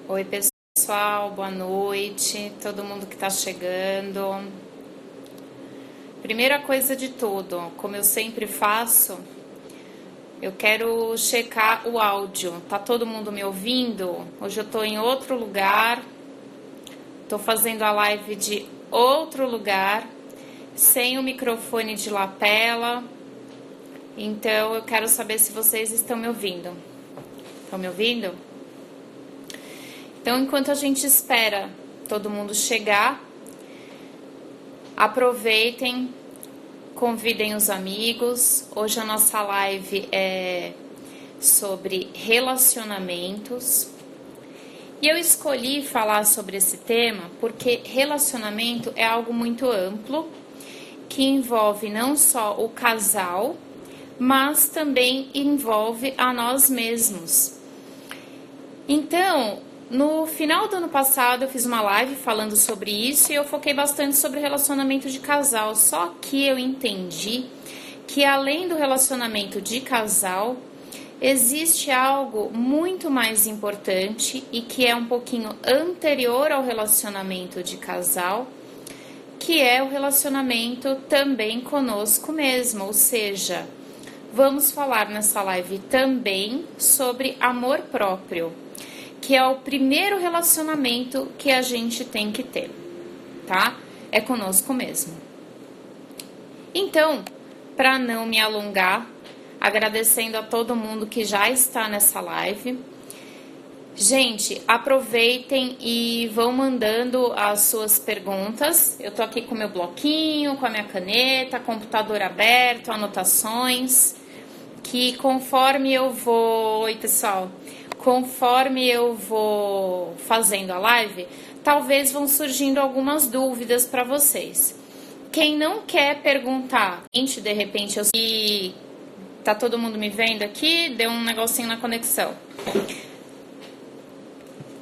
Oi, pessoal, boa noite, todo mundo que está chegando. Primeira coisa de tudo, como eu sempre faço, eu quero checar o áudio. Tá todo mundo me ouvindo? Hoje eu tô em outro lugar, tô fazendo a live de outro lugar, sem o microfone de lapela. Então eu quero saber se vocês estão me ouvindo. Estão me ouvindo? Então, enquanto a gente espera todo mundo chegar, aproveitem, convidem os amigos. Hoje a nossa live é sobre relacionamentos. E eu escolhi falar sobre esse tema porque relacionamento é algo muito amplo, que envolve não só o casal, mas também envolve a nós mesmos. Então, no final do ano passado eu fiz uma live falando sobre isso e eu foquei bastante sobre relacionamento de casal, só que eu entendi que além do relacionamento de casal, existe algo muito mais importante e que é um pouquinho anterior ao relacionamento de casal, que é o relacionamento também conosco mesmo, ou seja, vamos falar nessa live também sobre amor próprio, que é o primeiro relacionamento que a gente tem que ter, tá? É conosco mesmo. Então, para não me alongar, agradecendo a todo mundo que já está nessa live. Gente, aproveitem e vão mandando as suas perguntas. Eu tô aqui com meu bloquinho, com a minha caneta, computador aberto, anotações, que conforme eu vou... Oi, pessoal! Conforme eu vou fazendo a live, talvez vão surgindo algumas dúvidas para vocês. Quem não quer perguntar, de repente eu sei, tá todo mundo me vendo aqui, deu um negocinho na conexão.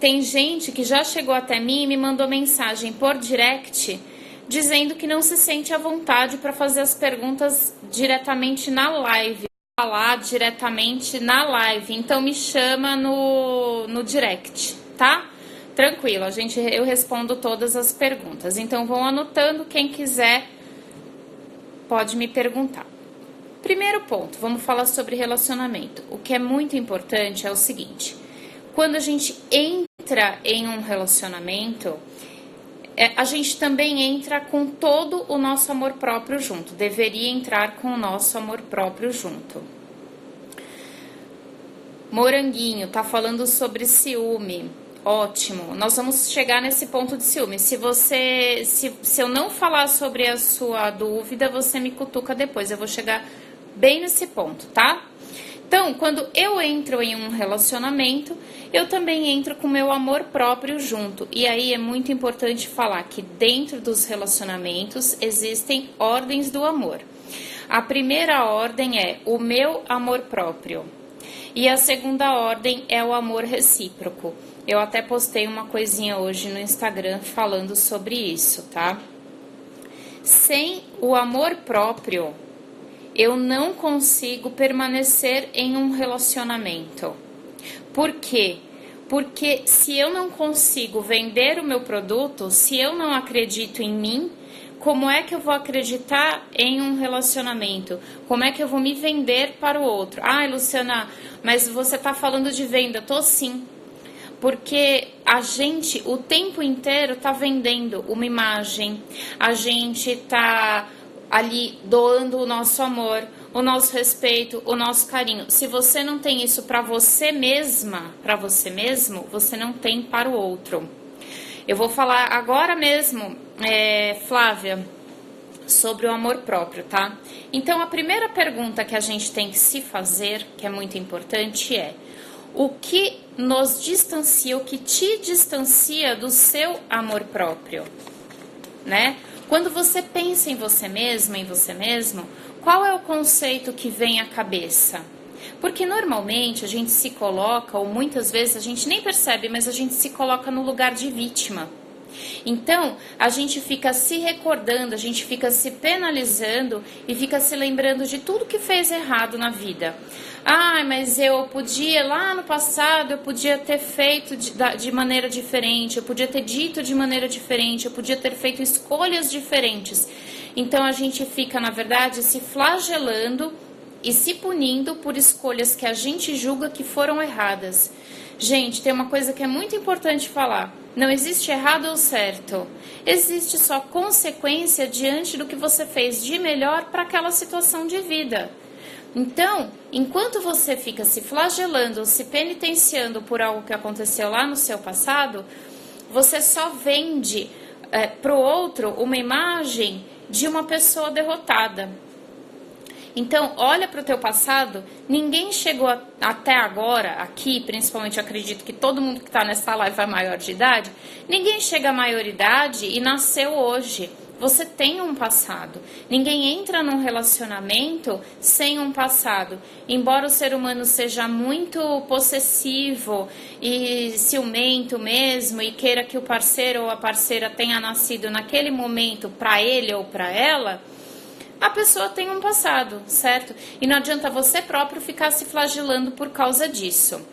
Tem gente que já chegou até mim e me mandou mensagem por direct dizendo que não se sente à vontade para fazer as perguntas diretamente na live. Falar diretamente na live, então me chama no direct, tá? Tranquilo, eu respondo todas as perguntas, então vão anotando, quem quiser pode me perguntar. Primeiro ponto, vamos falar sobre relacionamento. O que é muito importante é o seguinte: quando a gente entra em um relacionamento, a gente também entra com todo o nosso amor próprio junto. Deveria entrar com o nosso amor próprio junto. Moranguinho tá falando sobre ciúme. Ótimo. Nós vamos chegar nesse ponto de ciúme. Se eu não falar sobre a sua dúvida, você me cutuca depois. Eu vou chegar bem nesse ponto, tá? Então, quando eu entro em um relacionamento, eu também entro com o meu amor próprio junto. E aí é muito importante falar que dentro dos relacionamentos existem ordens do amor. A primeira ordem é o meu amor próprio. E a segunda ordem é o amor recíproco. Eu até postei uma coisinha hoje no Instagram falando sobre isso, tá? Sem o amor próprio, eu não consigo permanecer em um relacionamento. Por quê? Porque se eu não consigo vender o meu produto, se eu não acredito em mim, como é que eu vou acreditar em um relacionamento? Como é que eu vou me vender para o outro? Ai, Luciana, mas você está falando de venda. Tô sim. Porque a gente o tempo inteiro está vendendo uma imagem, a gente está ali doando o nosso amor, o nosso respeito, o nosso carinho. Se você não tem isso para você mesma, para você mesmo, você não tem para o outro. Eu vou falar agora mesmo, Flávia, sobre o amor próprio, tá? Então, a primeira pergunta que a gente tem que se fazer, que é muito importante, é: o que nos distancia, o que te distancia do seu amor próprio, né? Quando você pensa em você mesma, em você mesmo, qual é o conceito que vem à cabeça? Porque normalmente a gente se coloca, ou muitas vezes a gente nem percebe, mas a gente se coloca no lugar de vítima. Então, a gente fica se recordando, a gente fica se penalizando e fica se lembrando de tudo que fez errado na vida. Ah, mas eu podia, lá no passado, eu podia ter feito de maneira diferente, eu podia ter dito de maneira diferente, eu podia ter feito escolhas diferentes. Então, a gente fica, na verdade, se flagelando e se punindo por escolhas que a gente julga que foram erradas. Gente, tem uma coisa que é muito importante falar. Não existe errado ou certo. Existe só consequência diante do que você fez de melhor para aquela situação de vida. Então, enquanto você fica se flagelando ou se penitenciando por algo que aconteceu lá no seu passado, você só vende para o outro uma imagem de uma pessoa derrotada. Então, olha para o teu passado, ninguém chegou até agora, aqui, principalmente eu acredito que todo mundo que está nessa live é maior de idade, ninguém chega à maioridade e nasceu hoje. Você tem um passado. Ninguém entra num relacionamento sem um passado. Embora o ser humano seja muito possessivo e ciumento mesmo e queira que o parceiro ou a parceira tenha nascido naquele momento para ele ou para ela, a pessoa tem um passado, certo? E não adianta você próprio ficar se flagelando por causa disso.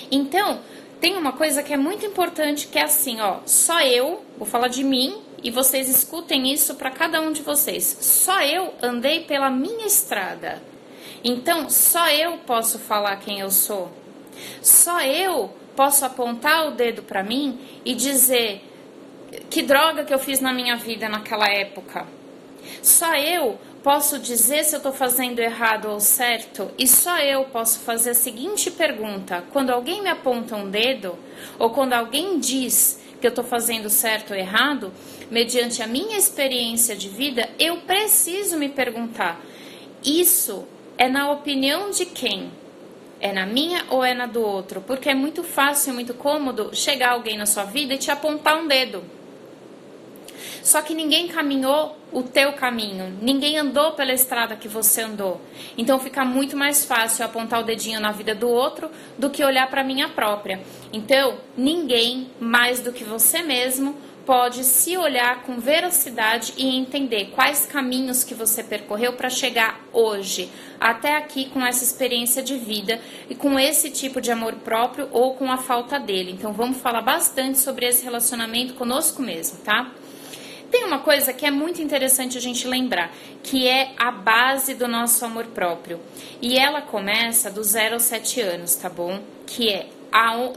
Então, tem uma coisa que é muito importante, que é assim, ó, só eu, vou falar de mim, e vocês escutem isso para cada um de vocês. Só eu andei pela minha estrada. Então, só eu posso falar quem eu sou. Só eu posso apontar o dedo para mim e dizer que droga que eu fiz na minha vida naquela época. Só eu posso dizer se eu estou fazendo errado ou certo, e só eu posso fazer a seguinte pergunta: quando alguém me aponta um dedo, ou quando alguém diz que eu estou fazendo certo ou errado, mediante a minha experiência de vida, eu preciso me perguntar: isso é na opinião de quem? É na minha ou é na do outro? Porque é muito fácil, muito cômodo chegar alguém na sua vida e te apontar um dedo. Só que ninguém caminhou o teu caminho, ninguém andou pela estrada que você andou. Então fica muito mais fácil apontar o dedinho na vida do outro do que olhar para a minha própria. Então, ninguém mais do que você mesmo pode se olhar com veracidade e entender quais caminhos que você percorreu para chegar hoje, até aqui com essa experiência de vida e com esse tipo de amor próprio ou com a falta dele. Então vamos falar bastante sobre esse relacionamento conosco mesmo, tá? Tem uma coisa que é muito interessante a gente lembrar, que é a base do nosso amor próprio. E ela começa do 0 aos 7 anos, tá bom? Que é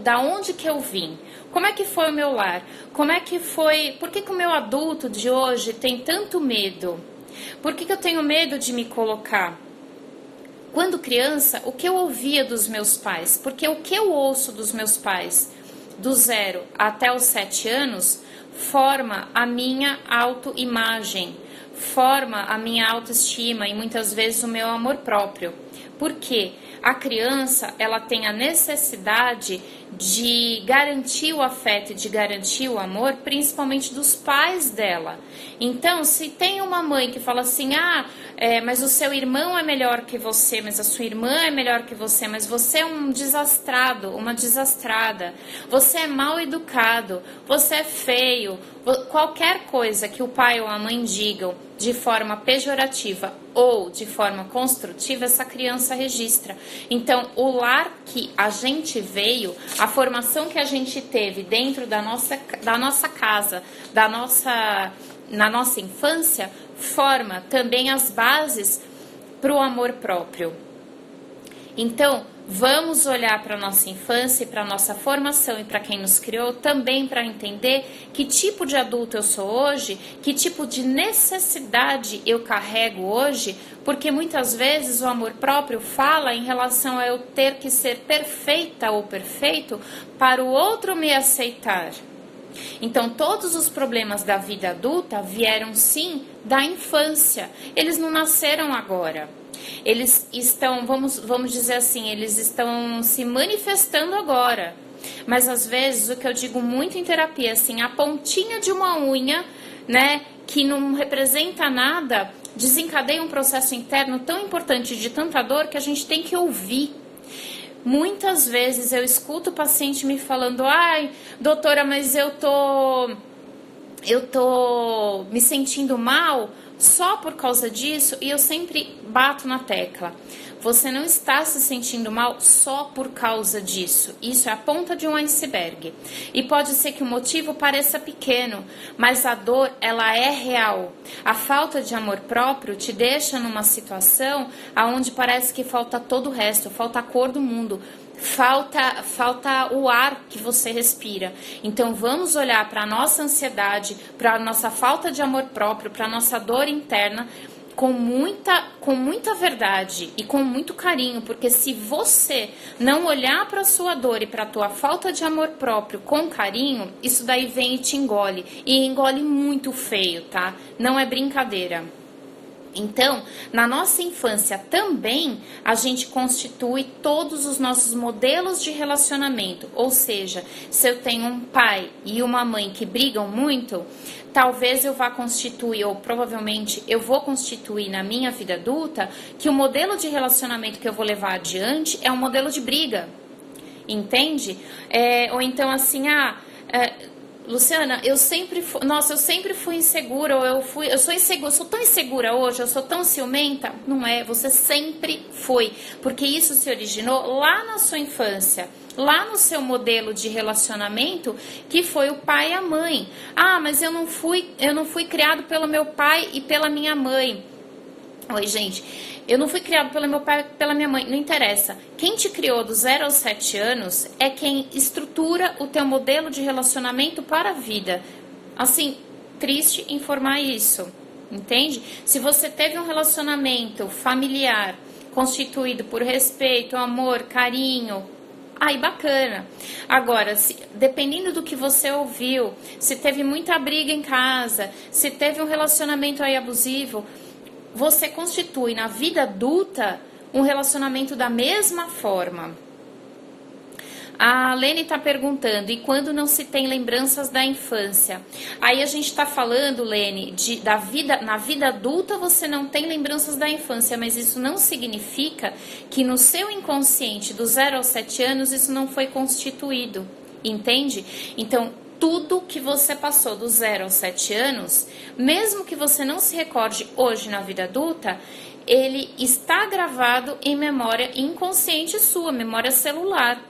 da onde que eu vim? Como é que foi o meu lar? Como é que foi? Por que o meu adulto de hoje tem tanto medo? Por que eu tenho medo de me colocar? Quando criança, o que eu ouvia dos meus pais? Porque o que eu ouço dos meus pais do 0 até os 7 anos forma a minha autoimagem, forma a minha autoestima e muitas vezes o meu amor próprio. Porque a criança, ela tem a necessidade de garantir o afeto e de garantir o amor, principalmente dos pais dela. Então, se tem uma mãe que fala assim, mas o seu irmão é melhor que você, mas a sua irmã é melhor que você, mas você é um desastrado, uma desastrada, você é mal educado, você é feio, qualquer coisa que o pai ou a mãe digam de forma pejorativa ou de forma construtiva, essa criança registra. Então, o lar que a gente veio, a formação que a gente teve dentro da nossa casa, na nossa infância, forma também as bases para o amor próprio. Então, vamos olhar para a nossa infância e para a nossa formação e para quem nos criou também para entender que tipo de adulto eu sou hoje, que tipo de necessidade eu carrego hoje, porque muitas vezes o amor próprio fala em relação a eu ter que ser perfeita ou perfeito para o outro me aceitar. Então, todos os problemas da vida adulta vieram sim da infância, eles não nasceram agora. Eles estão, vamos dizer assim, eles estão se manifestando agora. Mas às vezes, o que eu digo muito em terapia, assim, a pontinha de uma unha, né, que não representa nada, desencadeia um processo interno tão importante de tanta dor que a gente tem que ouvir. Muitas vezes eu escuto o paciente me falando, ai, doutora, mas eu tô me sentindo mal só por causa disso, e eu sempre bato na tecla. Você não está se sentindo mal só por causa disso. Isso é a ponta de um iceberg. E pode ser que o motivo pareça pequeno, mas a dor, ela é real. A falta de amor próprio te deixa numa situação onde parece que falta todo o resto, falta a cor do mundo. Falta o ar que você respira. Então vamos olhar para a nossa ansiedade, para a nossa falta de amor próprio, para a nossa dor interna com muita verdade e com muito carinho, porque se você não olhar para a sua dor e para a tua falta de amor próprio com carinho, isso daí vem e te engole, e engole muito feio, tá? Não é brincadeira. Então, na nossa infância também, a gente constitui todos os nossos modelos de relacionamento. Ou seja, se eu tenho um pai e uma mãe que brigam muito, talvez eu vá constituir, ou provavelmente eu vou constituir na minha vida adulta, que o modelo de relacionamento que eu vou levar adiante é um modelo de briga. Entende? Ou então assim, Luciana, eu sempre fui insegura, ou eu sou insegura, eu sou tão insegura hoje, eu sou tão ciumenta. Não é, você sempre foi, porque isso se originou lá na sua infância, lá no seu modelo de relacionamento, que foi o pai e a mãe. Ah, mas eu não fui criado pelo meu pai e pela minha mãe. Oi, gente, eu não fui criado pelo meu pai e pela minha mãe, não interessa. Quem te criou do 0 aos 7 anos é quem estrutura o teu modelo de relacionamento para a vida. Assim, triste informar isso, entende? Se você teve um relacionamento familiar constituído por respeito, amor, carinho, aí bacana. Agora, dependendo do que você ouviu, se teve muita briga em casa, se teve um relacionamento aí abusivo, você constitui na vida adulta um relacionamento da mesma forma. A Lene está perguntando, e quando não se tem lembranças da infância? Aí a gente está falando, Lene, na vida adulta você não tem lembranças da infância, mas isso não significa que no seu inconsciente, do 0 aos 7 anos, isso não foi constituído, entende? Então, tudo que você passou do 0 aos 7 anos, mesmo que você não se recorde hoje na vida adulta, ele está gravado em memória inconsciente sua, memória celular.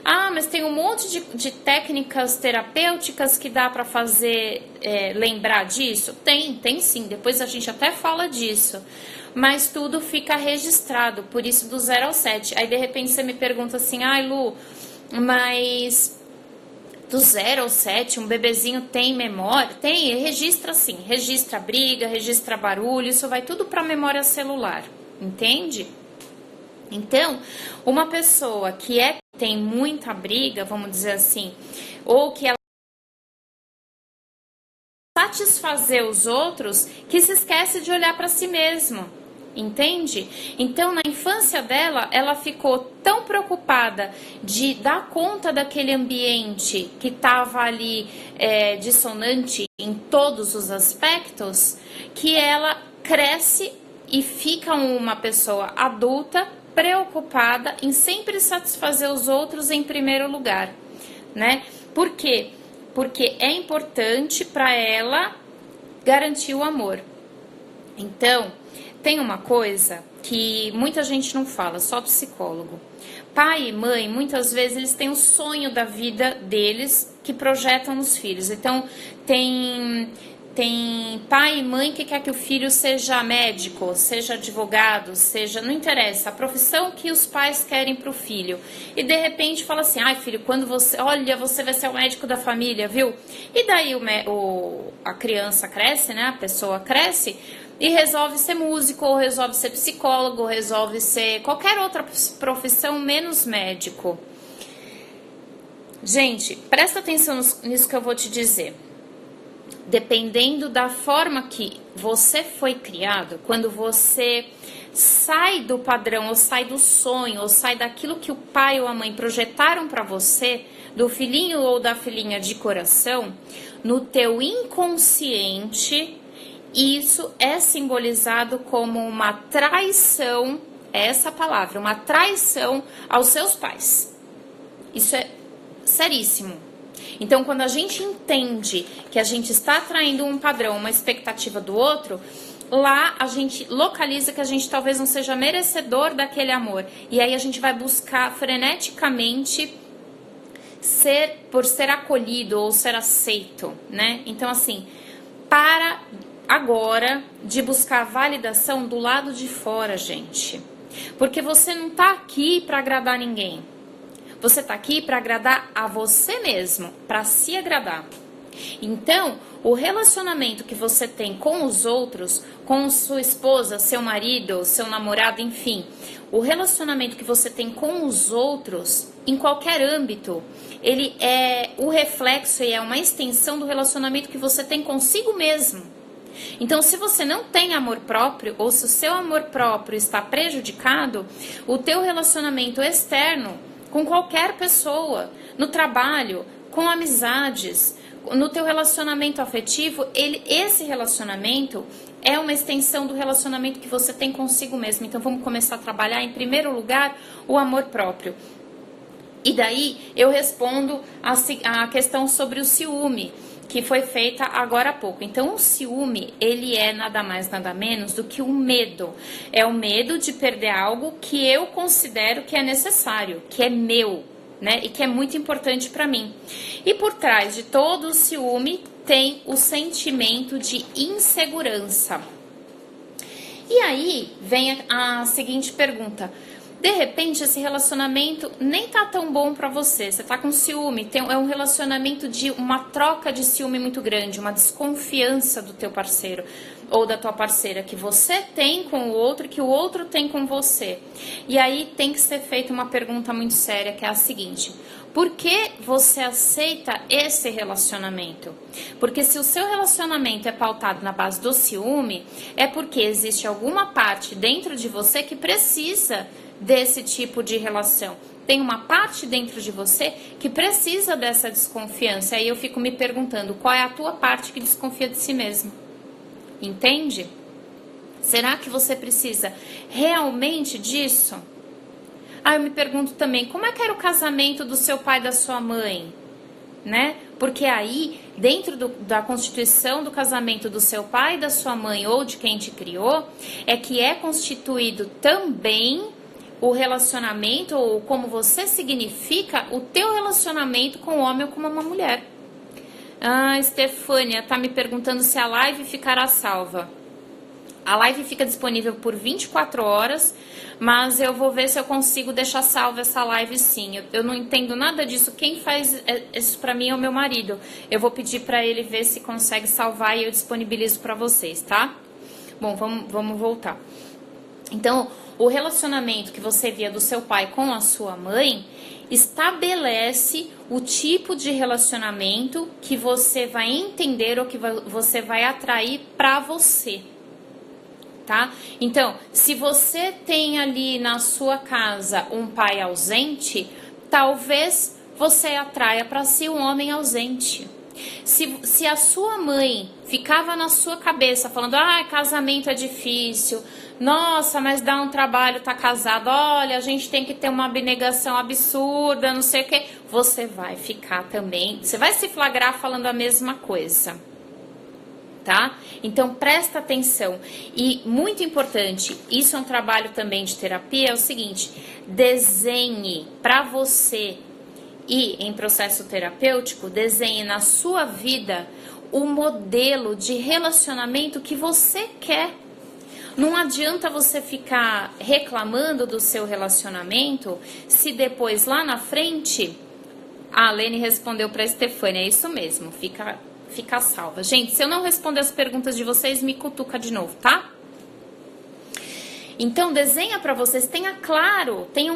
Ah, mas tem um monte de técnicas terapêuticas que dá para fazer lembrar disso? Tem sim, depois a gente até fala disso. Mas tudo fica registrado, por isso do 0 ao 7. Aí de repente você me pergunta assim, ai Lu, mas do 0 ao 7, um bebezinho tem memória? Tem, registra sim, registra briga, registra barulho, isso vai tudo para a memória celular, entende? Então, uma pessoa que tem muita briga, vamos dizer assim, ou que ela satisfazer os outros, que se esquece de olhar para si mesmo. Entende? Então, na infância dela, ela ficou tão preocupada de dar conta daquele ambiente que estava ali dissonante em todos os aspectos, que ela cresce e fica uma pessoa adulta preocupada em sempre satisfazer os outros em primeiro lugar, né? Por quê? Porque é importante para ela garantir o amor. Então, tem uma coisa que muita gente não fala, só psicólogo. Pai e mãe, muitas vezes, eles têm o sonho da vida deles que projetam nos filhos. Então, tem pai e mãe que quer que o filho seja médico, seja advogado, não interessa, a profissão que os pais querem para o filho. E de repente fala assim, ai filho, quando você vai ser o médico da família, viu? E daí a criança cresce, né? A pessoa cresce e resolve ser músico, ou resolve ser psicólogo, ou resolve ser qualquer outra profissão menos médico. Gente, presta atenção nisso que eu vou te dizer. Dependendo da forma que você foi criado, quando você sai do padrão, ou sai do sonho, ou sai daquilo que o pai ou a mãe projetaram para você, do filhinho ou da filhinha de coração, no teu inconsciente, isso é simbolizado como uma traição é essa palavra, uma traição aos seus pais. Isso é seríssimo. Então, quando a gente entende que a gente está atraindo um padrão, uma expectativa do outro, lá a gente localiza que a gente talvez não seja merecedor daquele amor. E aí a gente vai buscar freneticamente por ser acolhido ou ser aceito, né? Então, assim, para agora de buscar validação do lado de fora, gente. Porque você não tá aqui para agradar ninguém. Você tá aqui para agradar a você mesmo, para se agradar. Então, o relacionamento que você tem com os outros, com sua esposa, seu marido, seu namorado, enfim, o relacionamento que você tem com os outros, em qualquer âmbito, ele é o reflexo e é uma extensão do relacionamento que você tem consigo mesmo. Então, se você não tem amor próprio, ou se o seu amor próprio está prejudicado, o teu relacionamento externo com qualquer pessoa, no trabalho, com amizades, no teu relacionamento afetivo, esse relacionamento é uma extensão do relacionamento que você tem consigo mesmo. Então vamos começar a trabalhar, em primeiro lugar, o amor próprio. E daí eu respondo a questão sobre o ciúme, que foi feita agora há pouco. Então o ciúme, ele é nada mais, nada menos do que o medo. É o medo de perder algo que eu considero que é necessário, que é meu, né? E que é muito importante para mim. E por trás de todo o ciúme tem o sentimento de insegurança. E aí vem a seguinte pergunta: de repente esse relacionamento nem tá tão bom pra você, você tá com ciúme, é um relacionamento de uma troca de ciúme muito grande, uma desconfiança do teu parceiro ou da tua parceira que você tem com o outro e que o outro tem com você. E aí tem que ser feita uma pergunta muito séria, que é a seguinte: por que você aceita esse relacionamento? Porque se o seu relacionamento é pautado na base do ciúme, é porque existe alguma parte dentro de você que precisa desse tipo de relação. Tem uma parte dentro de você que precisa dessa desconfiança. Aí eu fico me perguntando, qual é a tua parte que desconfia de si mesmo? Entende? Será que você precisa realmente disso? Eu me pergunto também, como é que era o casamento do seu pai e da sua mãe? Né? Porque aí, dentro da constituição do casamento do seu pai e da sua mãe, ou de quem te criou, é que é constituído também o relacionamento, ou como você significa o teu relacionamento com o homem ou com uma mulher. Estefânia tá me perguntando se a live ficará salva. A live fica disponível por 24 horas, mas eu vou ver se eu consigo deixar salva essa live sim. Eu não entendo nada disso. Quem faz isso pra mim é o meu marido. Eu vou pedir pra ele ver se consegue salvar e eu disponibilizo pra vocês, tá? Bom, vamos voltar. Então, o relacionamento que você via do seu pai com a sua mãe estabelece o tipo de relacionamento que você vai entender ou que você vai atrair para você, tá? Então, se você tem ali na sua casa um pai ausente, talvez você atraia para si um homem ausente. Se a sua mãe ficava na sua cabeça falando, casamento é difícil, nossa, mas dá um trabalho tá casado, olha, a gente tem que ter uma abnegação absurda, não sei o que, você vai ficar também, você vai se flagrar falando a mesma coisa, tá? Então presta atenção. E muito importante, isso é um trabalho também de terapia, é o seguinte: desenhe para você e em processo terapêutico, desenhe na sua vida o modelo de relacionamento que você quer. Não adianta você ficar reclamando do seu relacionamento se depois lá na frente... A Lene respondeu para a Estefânia, é isso mesmo, fica salva. Gente, se eu não responder as perguntas de vocês, me cutuca de novo, tá? Então, desenha para vocês, tenham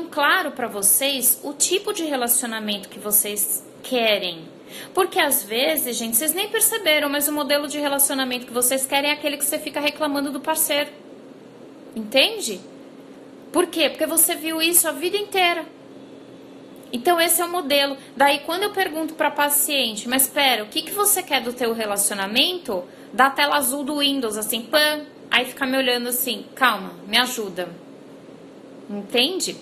claro para vocês o tipo de relacionamento que vocês querem. Porque às vezes, gente, vocês nem perceberam, mas o modelo de relacionamento que vocês querem é aquele que você fica reclamando do parceiro. Entende? Por quê? Porque você viu isso a vida inteira. Então esse é o modelo. Daí quando eu pergunto para paciente, mas espera, o que você quer do teu relacionamento? Dá a tela azul do Windows, assim, pã. Aí fica me olhando assim, calma, me ajuda. entende?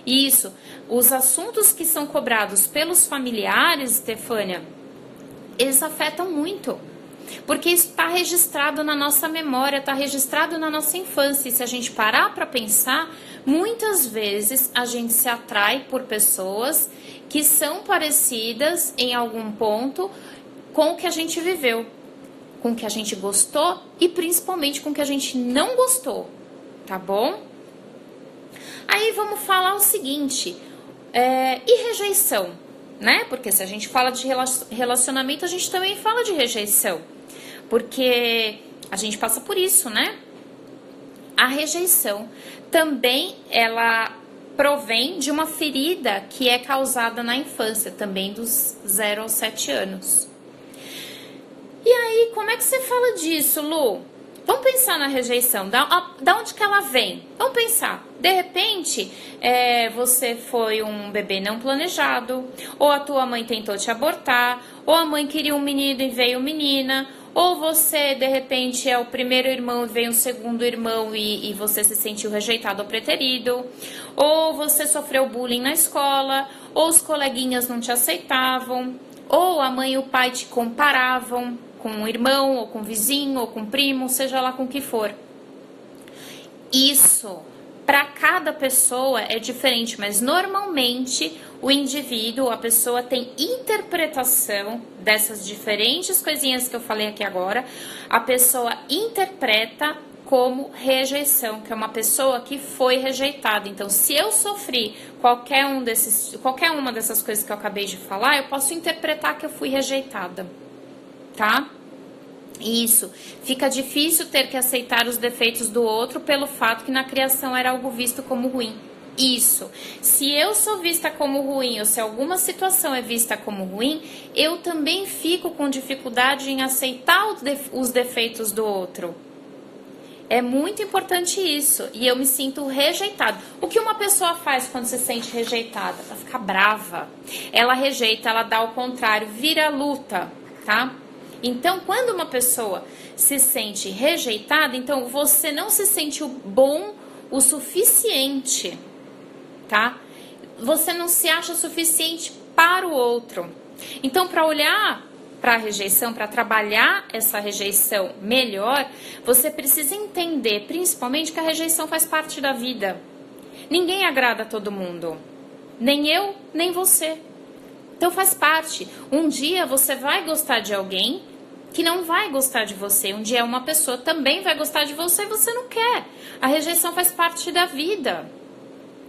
Isso, os assuntos que são cobrados pelos familiares, Stefânia, eles afetam muito. Porque isso está registrado na nossa memória, está registrado na nossa infância. E se a gente parar para pensar, muitas vezes a gente se atrai por pessoas que são parecidas em algum ponto com o que a gente viveu, com o que a gente gostou e principalmente com o que a gente não gostou, tá bom? Aí vamos falar o seguinte, e rejeição, né? Porque se a gente fala de relacionamento, a gente também fala de rejeição. Porque a gente passa por isso, né? A rejeição também, ela provém de uma ferida que é causada na infância, também dos 0 aos 7 anos. E aí, como é que você fala disso, Lu? Vamos pensar na rejeição, da onde que ela vem? Vamos pensar, de repente, você foi um bebê não planejado, ou a tua mãe tentou te abortar, ou a mãe queria um menino e veio menina, ou você, de repente, é o primeiro irmão e veio um segundo irmão e você se sentiu rejeitado ou preterido, ou você sofreu bullying na escola, ou os coleguinhas não te aceitavam, ou a mãe e o pai te comparavam com um irmão, ou com um vizinho, ou com um primo, seja lá com o que for. Isso, para cada pessoa é diferente, mas normalmente o indivíduo, a pessoa tem interpretação dessas diferentes coisinhas que eu falei aqui agora, a pessoa interpreta como rejeição, que é uma pessoa que foi rejeitada. Então, se eu sofri qualquer uma dessas coisas que eu acabei de falar, eu posso interpretar que eu fui rejeitada, tá? Isso, fica difícil ter que aceitar os defeitos do outro pelo fato que na criação era algo visto como ruim. Isso, se eu sou vista como ruim ou se alguma situação é vista como ruim, eu também fico com dificuldade em aceitar os defeitos do outro. É muito importante isso, e eu me sinto rejeitada. O que uma pessoa faz quando se sente rejeitada? Ela fica brava, ela rejeita, ela dá o contrário, vira luta, tá? Então, quando uma pessoa se sente rejeitada, então você não se sentiu bom o suficiente, tá? Você não se acha suficiente para o outro. Então, para olhar para a rejeição, para trabalhar essa rejeição melhor, você precisa entender, principalmente, que a rejeição faz parte da vida. Ninguém agrada a todo mundo. Nem eu, nem você. Então faz parte. Um dia você vai gostar de alguém que não vai gostar de você. Um dia uma pessoa também vai gostar de você e você não quer. A rejeição faz parte da vida.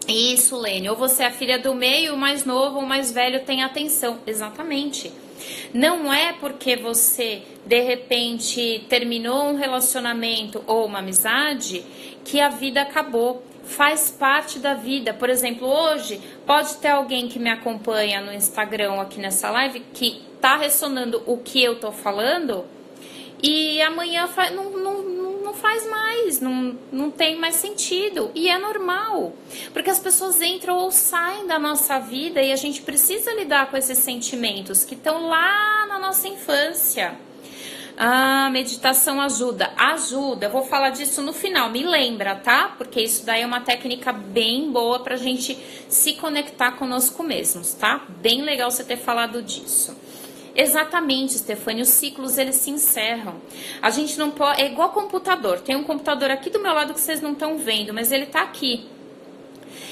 Isso, Lene. Ou você é a filha do meio, o mais novo ou o mais velho tem atenção. Exatamente. Não é porque você, de repente, terminou um relacionamento ou uma amizade que a vida acabou. Faz parte da vida. Por exemplo, hoje pode ter alguém que me acompanha no Instagram aqui nessa live que tá ressonando o que eu tô falando e amanhã não faz mais, não tem mais sentido. E é normal, porque as pessoas entram ou saem da nossa vida e a gente precisa lidar com esses sentimentos que estão lá na nossa infância. Ah, meditação ajuda. Ajuda, eu vou falar disso no final, me lembra, tá? Porque isso daí é uma técnica bem boa pra gente se conectar conosco mesmos, tá? Bem legal você ter falado disso. Exatamente, Stefânia, os ciclos eles se encerram. A gente não pode, é igual computador. Tem um computador aqui do meu lado que vocês não estão vendo, mas ele tá aqui.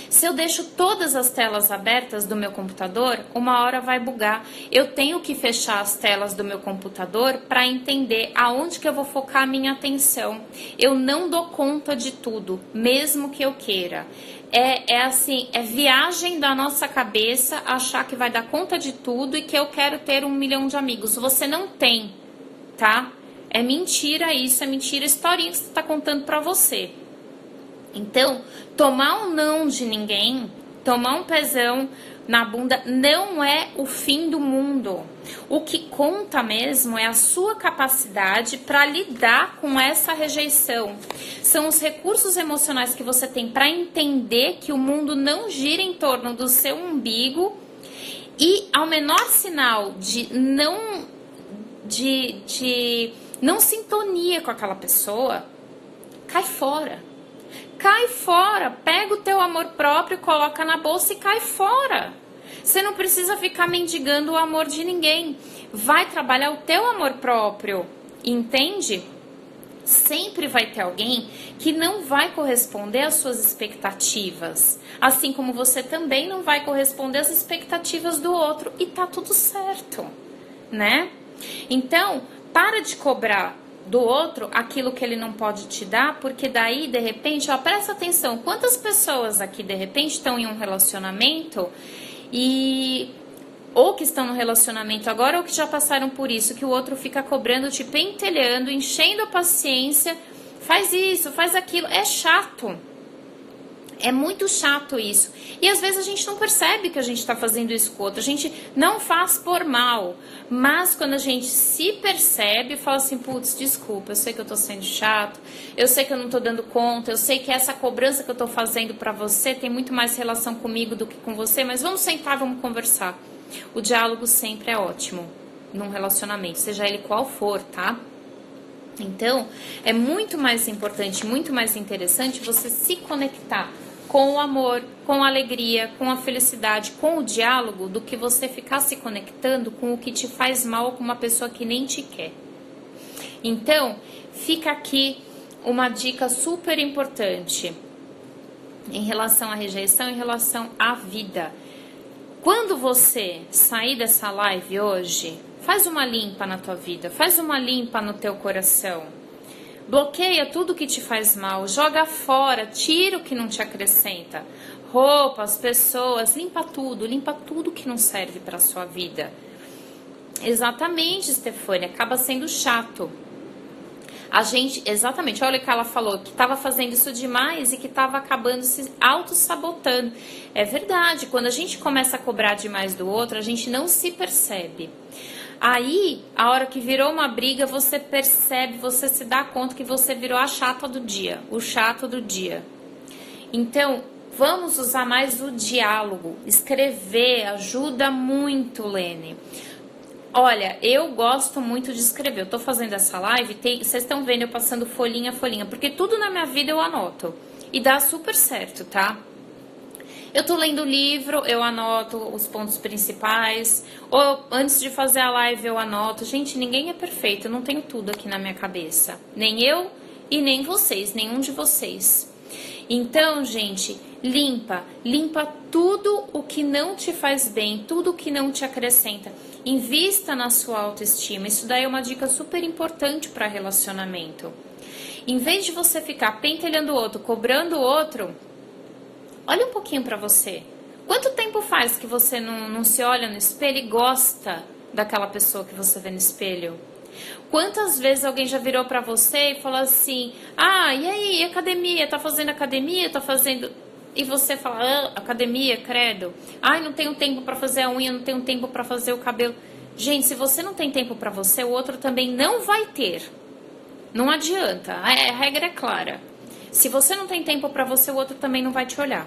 Se eu deixo todas as telas abertas do meu computador, uma hora vai bugar. Eu tenho que fechar as telas do meu computador para entender aonde que eu vou focar a minha atenção. Eu não dou conta de tudo, mesmo que eu queira. É viagem da nossa cabeça achar que vai dar conta de tudo e que eu quero ter 1 milhão de amigos. Você não tem, tá? É mentira isso, é mentira a historinha que você está contando para você. Então, tomar um não de ninguém, tomar um pezão na bunda não é o fim do mundo. O que conta mesmo é a sua capacidade para lidar com essa rejeição. São os recursos emocionais que você tem para entender que o mundo não gira em torno do seu umbigo e ao menor sinal de não sintonia com aquela pessoa, cai fora. Cai fora, pega o teu amor próprio, coloca na bolsa e cai fora. Você não precisa ficar mendigando o amor de ninguém. Vai trabalhar o teu amor próprio, entende? Sempre vai ter alguém que não vai corresponder às suas expectativas. Assim como você também não vai corresponder às expectativas do outro. E tá tudo certo, né? Então, para de cobrar do outro aquilo que ele não pode te dar, porque daí, de repente, ó, presta atenção, quantas pessoas aqui, de repente, estão em um relacionamento e... ou que estão no relacionamento agora, ou que já passaram por isso, que o outro fica cobrando, te pentelhando, enchendo a paciência, faz isso, faz aquilo, é chato. É muito chato isso. E às vezes a gente não percebe que a gente está fazendo isso com o outro. A gente não faz por mal. Mas quando a gente se percebe, fala assim, putz, desculpa, eu sei que eu tô sendo chato, eu sei que eu não tô dando conta, eu sei que essa cobrança que eu tô fazendo pra você tem muito mais relação comigo do que com você, mas vamos sentar, vamos conversar. O diálogo sempre é ótimo num relacionamento, seja ele qual for, tá? Então, é muito mais importante, muito mais interessante você se conectar com o amor, com a alegria, com a felicidade, com o diálogo, do que você ficar se conectando com o que te faz mal, com uma pessoa que nem te quer. Então, fica aqui uma dica super importante em relação à rejeição, em relação à vida. Quando você sair dessa live hoje, faz uma limpa na tua vida, faz uma limpa no teu coração. Bloqueia tudo que te faz mal, joga fora, tira o que não te acrescenta. Roupas, pessoas, limpa tudo que não serve para sua vida. Exatamente, Stefânia, acaba sendo chato. A gente, exatamente, olha o que ela falou, que estava fazendo isso demais e que estava acabando se auto-sabotando. É verdade, quando a gente começa a cobrar demais do outro, a gente não se percebe. Aí, a hora que virou uma briga, você percebe, você se dá conta que você virou a chata do dia, o chato do dia. Então, vamos usar mais o diálogo, escrever ajuda muito, Lene. Olha, eu gosto muito de escrever. Eu tô fazendo essa live, vocês estão vendo eu passando folhinha a folhinha, porque tudo na minha vida eu anoto. E dá super certo, tá? Eu tô lendo o livro, eu anoto os pontos principais. Ou antes de fazer a live eu anoto. Gente, ninguém é perfeito, eu não tenho tudo aqui na minha cabeça. Nem eu e nem vocês, nenhum de vocês. Então, gente, limpa tudo o que não te faz bem, tudo o que não te acrescenta. Invista na sua autoestima. Isso daí é uma dica super importante para relacionamento. Em vez de você ficar pentelhando o outro, cobrando o outro, olha um pouquinho para você. Quanto tempo faz que você não se olha no espelho e gosta daquela pessoa que você vê no espelho? Quantas vezes alguém já virou para você e falou assim, ah, e aí, academia? Tá fazendo academia? Tá fazendo... E você fala, ah, academia, credo. Ai, não tenho tempo para fazer a unha, não tenho tempo para fazer o cabelo. Gente, se você não tem tempo para você, o outro também não vai ter. Não adianta, a regra é clara. Se você não tem tempo para você, o outro também não vai te olhar,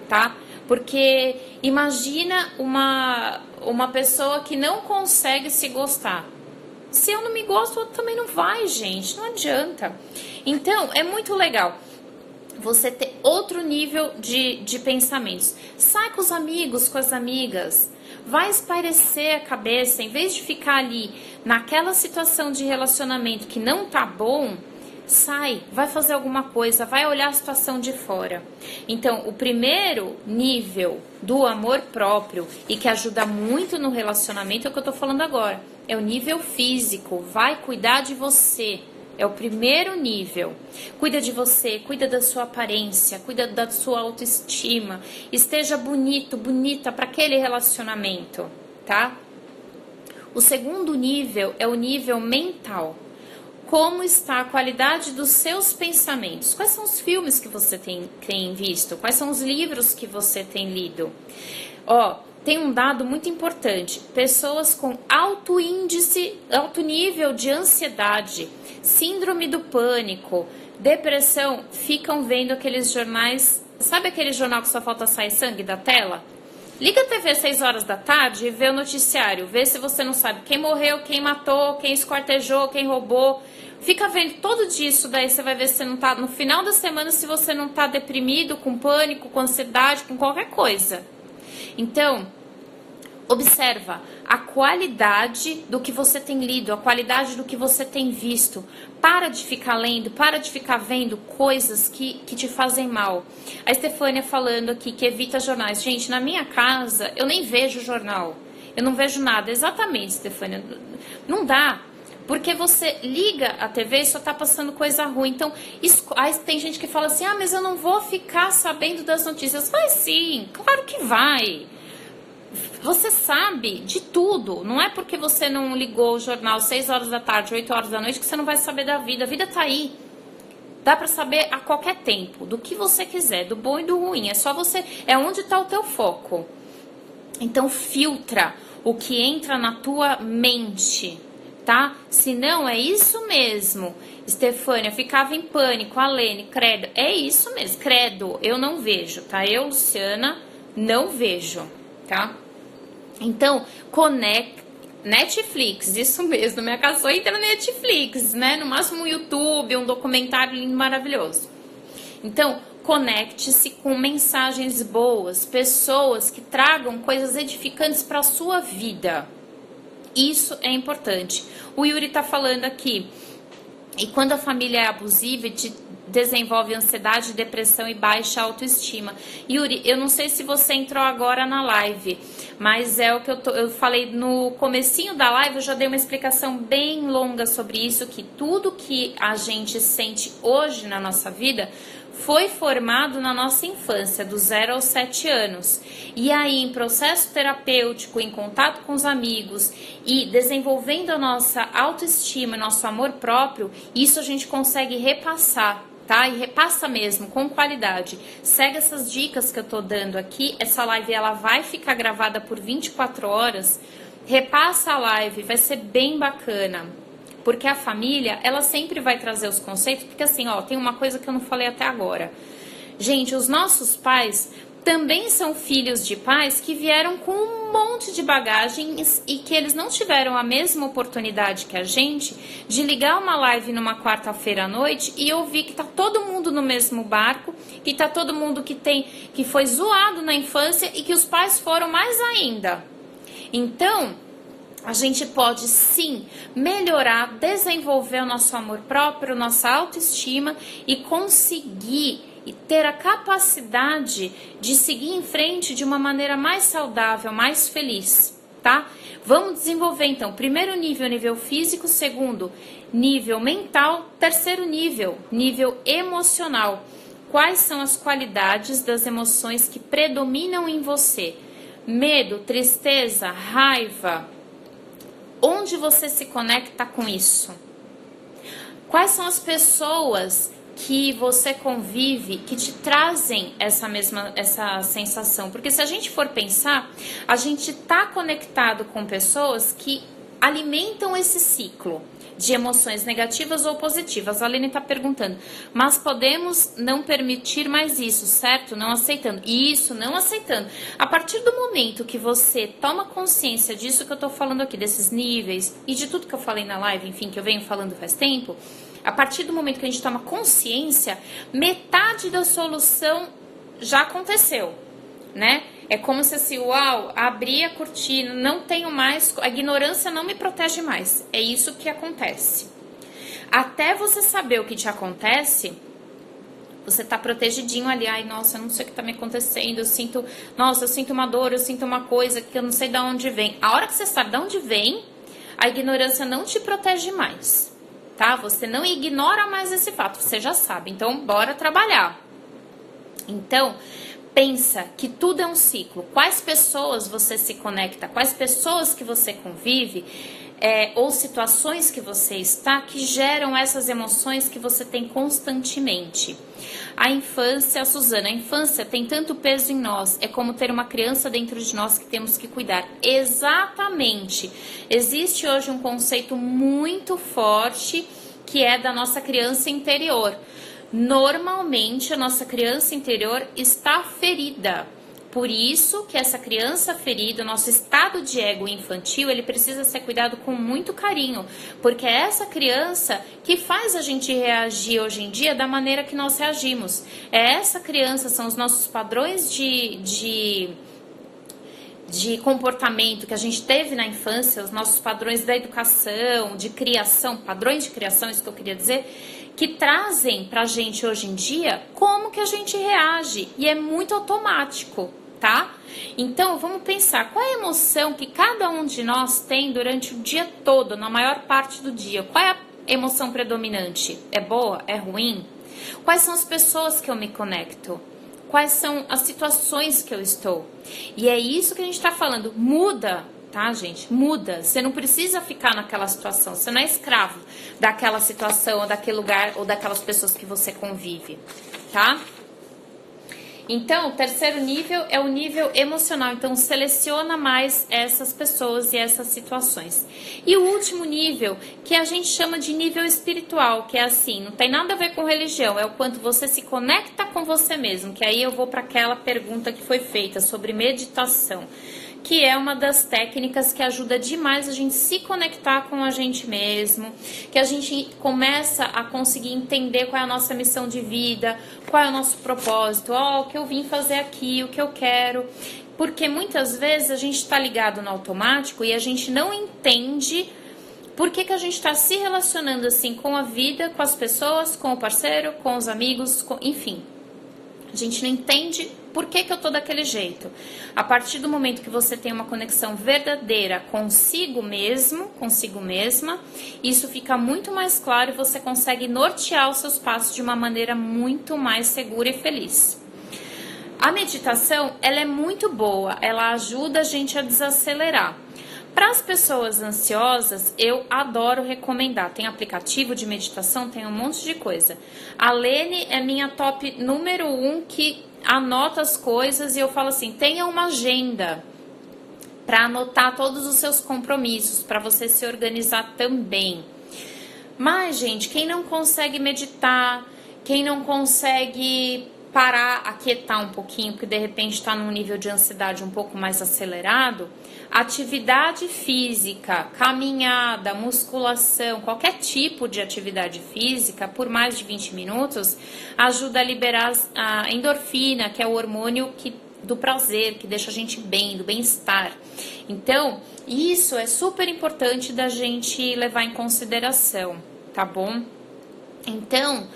tá? Porque imagina uma pessoa que não consegue se gostar. Se eu não me gosto, o outro também não vai, gente. Não adianta. Então, é muito legal você ter outro nível de pensamentos. Sai com os amigos, com as amigas. Vai espairecer a cabeça. Em vez de ficar ali naquela situação de relacionamento que não tá bom, sai, vai fazer alguma coisa, vai olhar a situação de fora. Então, o primeiro nível do amor próprio e que ajuda muito no relacionamento é o que eu tô falando agora. É o nível físico. Vai cuidar de você. É o primeiro nível. Cuida de você, cuida da sua aparência, cuida da sua autoestima. Esteja bonito, bonita para aquele relacionamento, tá? O segundo nível é o nível mental. Como está a qualidade dos seus pensamentos? Quais são os filmes que você tem visto? Quais são os livros que você tem lido? Tem um dado muito importante. Pessoas com alto índice, alto nível de ansiedade, síndrome do pânico, depressão, ficam vendo aqueles jornais. Sabe aquele jornal que só falta sair sangue da tela? Liga a TV às 6 horas da tarde e vê o noticiário. Vê se você não sabe quem morreu, quem matou, quem esquartejou, quem roubou. Fica vendo todo dia isso daí, você vai ver se você não tá, no final da semana, se você não tá deprimido, com pânico, com ansiedade, com qualquer coisa. Então, observa a qualidade do que você tem lido, a qualidade do que você tem visto. Para de ficar lendo, para de ficar vendo coisas que te fazem mal. A Estefânia falando aqui que evita jornais. Gente, na minha casa, eu nem vejo jornal. Eu não vejo nada. Exatamente, Estefânia. Não dá. Porque você liga a TV e só tá passando coisa ruim. Então, aí tem gente que fala assim, mas eu não vou ficar sabendo das notícias. Vai sim, claro que vai. Você sabe de tudo. Não é porque você não ligou o jornal 6 horas da tarde, 8 horas da noite que você não vai saber da vida. A vida tá aí. Dá pra saber a qualquer tempo, do que você quiser, do bom e do ruim. É só você, é onde tá o teu foco. Então filtra o que entra na tua mente, tá? Se não, é isso mesmo. Estefânia, ficava em pânico. Alene, credo, é isso mesmo. Credo, eu não vejo, tá? Eu, Luciana, não vejo, tá? Então, Netflix, isso mesmo. Minha casa só entra na Netflix, né? No máximo um YouTube, um documentário lindo, maravilhoso. Então, conecte-se com mensagens boas, pessoas que tragam coisas edificantes para a sua vida. Isso é importante. O Yuri tá falando aqui. E quando a família é abusiva, desenvolve ansiedade, depressão e baixa autoestima. Yuri, eu não sei se você entrou agora na live, mas é o que eu falei no comecinho da live, eu já dei uma explicação bem longa sobre isso, que tudo que a gente sente hoje na nossa vida foi formado na nossa infância, do 0 aos 7 anos. E aí, em processo terapêutico, em contato com os amigos e desenvolvendo a nossa autoestima, nosso amor próprio, isso a gente consegue repassar, tá? E repassa mesmo, com qualidade. Segue essas dicas que eu tô dando aqui. Essa live, ela vai ficar gravada por 24 horas. Repassa a live, vai ser bem bacana. Porque a família, ela sempre vai trazer os conceitos, porque assim, ó, tem uma coisa que eu não falei até agora. Gente, os nossos pais também são filhos de pais que vieram com um monte de bagagens e que eles não tiveram a mesma oportunidade que a gente de ligar uma live numa quarta-feira à noite e ouvir que tá todo mundo no mesmo barco, que tá todo mundo que foi zoado na infância e que os pais foram mais ainda. Então, a gente pode sim melhorar, desenvolver o nosso amor próprio, nossa autoestima e conseguir e ter a capacidade de seguir em frente de uma maneira mais saudável, mais feliz, tá? Vamos desenvolver então, primeiro nível físico, segundo nível mental, terceiro nível emocional. Quais são as qualidades das emoções que predominam em você? Medo, tristeza, raiva. Onde você se conecta com isso? Quais são as pessoas que você convive que te trazem essa sensação? Porque se a gente for pensar, a gente está conectado com pessoas que alimentam esse ciclo de emoções negativas ou positivas. A Lene está perguntando, mas podemos não permitir mais isso, certo? Não aceitando. Isso, não aceitando. A partir do momento que você toma consciência disso que eu estou falando aqui, desses níveis e de tudo que eu falei na live, enfim, que eu venho falando faz tempo, a partir do momento que a gente toma consciência, metade da solução já aconteceu, né? É como se assim, uau, abri a cortina, não tenho mais, a ignorância não me protege mais. É isso que acontece. Até você saber o que te acontece, você tá protegidinho ali. Ai, nossa, eu não sei o que tá me acontecendo, eu sinto uma dor, eu sinto uma coisa que eu não sei de onde vem. A hora que você sabe de onde vem, a ignorância não te protege mais, tá? Você não ignora mais esse fato, você já sabe. Então, bora trabalhar. Então, pensa que tudo é um ciclo. Quais pessoas você se conecta, quais pessoas que você convive, ou situações que você está, que geram essas emoções que você tem constantemente. A infância, Suzana, a infância tem tanto peso em nós, é como ter uma criança dentro de nós que temos que cuidar. Exatamente. Existe hoje um conceito muito forte que é da nossa criança interior. Normalmente a nossa criança interior está ferida. Por isso que essa criança ferida, o nosso estado de ego infantil, ele precisa ser cuidado com muito carinho, porque é essa criança que faz a gente reagir hoje em dia da maneira que nós reagimos. É essa criança, são os nossos padrões de comportamento que a gente teve na infância, os nossos padrões da educação, de criação, padrões de criação, isso que eu queria dizer, que trazem pra gente hoje em dia como que a gente reage, e é muito automático, tá? Então, vamos pensar, qual é a emoção que cada um de nós tem durante o dia todo, na maior parte do dia? Qual é a emoção predominante? É boa? É ruim? Quais são as pessoas que eu me conecto? Quais são as situações que eu estou? E é isso que a gente está falando. Muda, tá, gente? Muda. Você não precisa ficar naquela situação. Você não é escravo daquela situação, ou daquele lugar, ou daquelas pessoas que você convive, tá? Então, o terceiro nível é o nível emocional. Então, seleciona mais essas pessoas e essas situações. E o último nível, que a gente chama de nível espiritual, que é assim, não tem nada a ver com religião, é o quanto você se conecta com você mesmo. Que aí eu vou para aquela pergunta que foi feita sobre meditação, que é uma das técnicas que ajuda demais a gente se conectar com a gente mesmo, que a gente começa a conseguir entender qual é a nossa missão de vida, qual é o nosso propósito, o que eu vim fazer aqui, o que eu quero, porque muitas vezes a gente está ligado no automático e a gente não entende por que a gente está se relacionando assim com a vida, com as pessoas, com o parceiro, com os amigos, enfim. A gente não entende por que eu tô daquele jeito. A partir do momento que você tem uma conexão verdadeira consigo mesmo, consigo mesma, isso fica muito mais claro e você consegue nortear os seus passos de uma maneira muito mais segura e feliz. A meditação, ela é muito boa, ela ajuda a gente a desacelerar. Para as pessoas ansiosas, eu adoro recomendar. Tem aplicativo de meditação, tem um monte de coisa. A Lene é minha top número 1 que anota as coisas e eu falo assim, tenha uma agenda para anotar todos os seus compromissos, para você se organizar também. Mas, gente, quem não consegue meditar, quem não consegue parar, aquietar um pouquinho, porque de repente está num nível de ansiedade um pouco mais acelerado, atividade física, caminhada, musculação, qualquer tipo de atividade física, por mais de 20 minutos, ajuda a liberar a endorfina, que é o hormônio do prazer, que deixa a gente bem, do bem-estar. Então, isso é super importante da gente levar em consideração, tá bom? Então,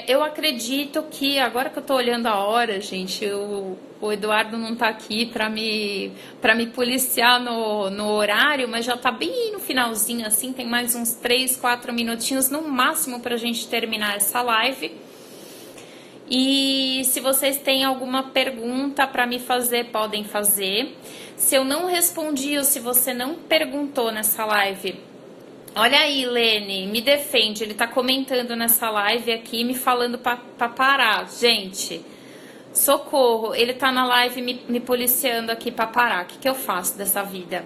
eu acredito que, agora que eu tô olhando a hora, gente, o Eduardo não tá aqui pra me policiar no horário, mas já tá bem no finalzinho, assim, tem mais uns 3, 4 minutinhos no máximo pra gente terminar essa live. E se vocês têm alguma pergunta pra me fazer, podem fazer. Se eu não respondi ou se você não perguntou nessa live, olha aí, Lene, me defende. Ele tá comentando nessa live aqui, me falando pra parar. Gente, socorro. Ele tá na live me policiando aqui pra parar. O que eu faço dessa vida?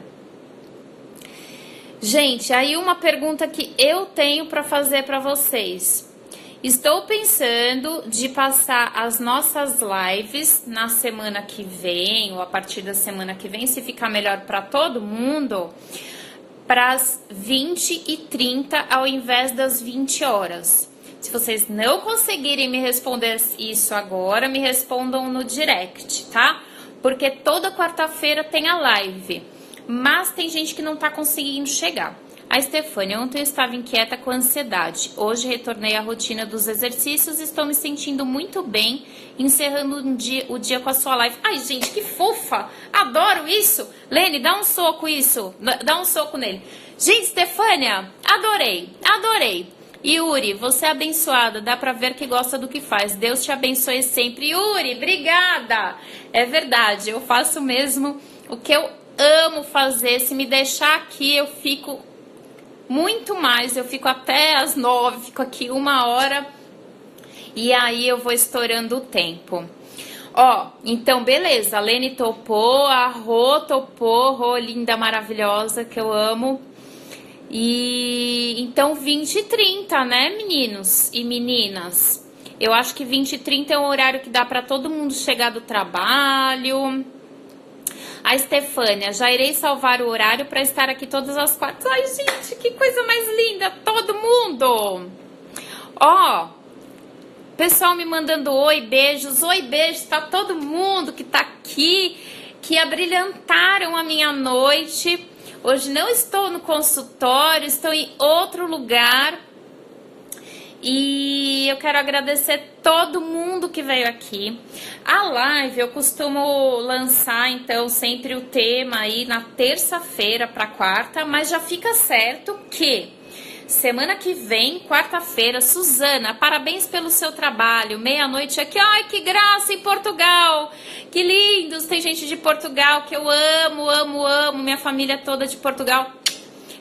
Gente, aí uma pergunta que eu tenho pra fazer pra vocês. Estou pensando de passar as nossas lives na semana que vem, ou a partir da semana que vem, se ficar melhor pra todo mundo, para as 20h30 ao invés das 20 horas. Se vocês não conseguirem me responder isso agora, me respondam no direct, tá? Porque toda quarta-feira tem a live, mas tem gente que não tá conseguindo chegar. A Stefânia, ontem eu estava inquieta com ansiedade. Hoje retornei à rotina dos exercícios e estou me sentindo muito bem, encerrando o dia com a sua live. Ai, gente, que fofa! Adoro isso! Lene, dá um soco isso. Dá um soco nele. Gente, Stefânia, adorei. Yuri, você é abençoada. Dá pra ver que gosta do que faz. Deus te abençoe sempre. Yuri, obrigada! É verdade, eu faço mesmo o que eu amo fazer. Se me deixar aqui, eu fico muito mais, eu fico até às 9, fico aqui 1 hora e aí eu vou estourando o tempo. Ó, então beleza, a Lene topou, a Rô topou, Rô linda, maravilhosa, que eu amo. E então 20h30, né, meninos e meninas? Eu acho que 20h30 é um horário que dá para todo mundo chegar do trabalho. A Estefânia, já irei salvar o horário para estar aqui todas as quartas. Ai, gente, que coisa mais linda, todo mundo! Ó, pessoal me mandando oi, beijos, tá todo mundo que tá aqui, que abrilhantaram a minha noite. Hoje não estou no consultório, estou em outro lugar. E eu quero agradecer todo mundo que veio aqui. A live eu costumo lançar então sempre o tema aí na terça-feira para quarta, mas já fica certo que semana que vem, quarta-feira, Suzana, parabéns pelo seu trabalho, meia-noite aqui, ai que graça em Portugal, que lindos, tem gente de Portugal que eu amo, minha família toda de Portugal.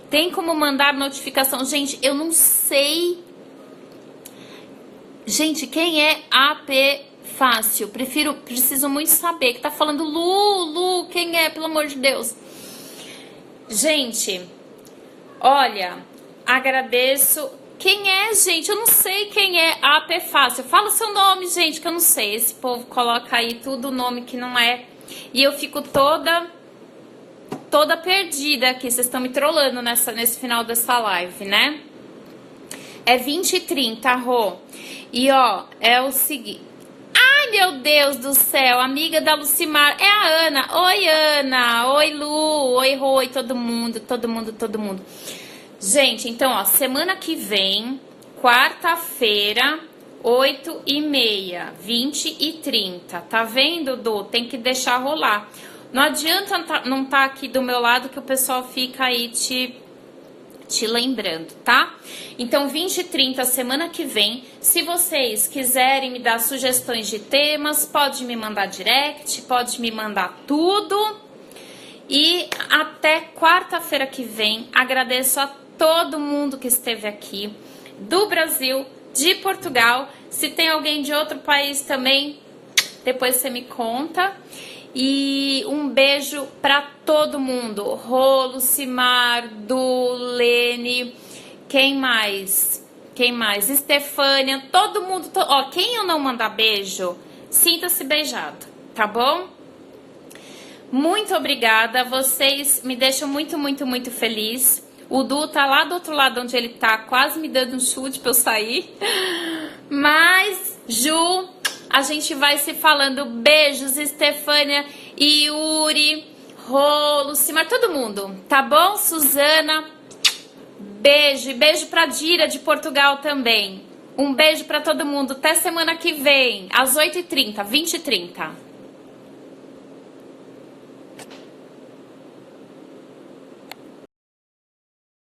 Tem como mandar notificação? Gente, eu não sei. Gente, quem é AP Fácil? Preciso muito saber. Que tá falando Lu, quem é? Pelo amor de Deus. Gente, olha, agradeço. Quem é, gente? Eu não sei quem é AP Fácil. Fala seu nome, gente, que eu não sei. Esse povo coloca aí tudo nome que não é. E eu fico toda perdida aqui. Vocês estão me trollando nesse final dessa live, né? É 20h30, Rô. E ó, é o seguinte. Ai, meu Deus do céu, amiga da Lucimar. É a Ana. Oi, Ana. Oi, Lu. Oi, Rô. Oi, todo mundo. Gente, então, ó, semana que vem, quarta-feira, 8h30, 20h30. Tá vendo, Du? Tem que deixar rolar. Não adianta não tá aqui do meu lado que o pessoal fica aí te lembrando, tá? Então, 20h30, semana que vem, se vocês quiserem me dar sugestões de temas, pode me mandar direct, pode me mandar tudo. E até quarta-feira que vem, agradeço a todo mundo que esteve aqui, do Brasil, de Portugal. Se tem alguém de outro país também, depois você me conta. E um beijo pra todo mundo. Rô, Lucimar, Du, Lene, quem mais? Estefânia, todo mundo. Ó, quem eu não mandar beijo, sinta-se beijado, tá bom? Muito obrigada, vocês me deixam muito feliz. O Du tá lá do outro lado onde ele tá, quase me dando um chute pra eu sair. Mas, Ju, a gente vai se falando. Beijos, Estefânia, Yuri, Rô, Lucimar, todo mundo, tá bom? Suzana, beijo. E beijo pra Dira de Portugal também. Um beijo pra todo mundo. Até semana que vem, às 8h30, 20h30.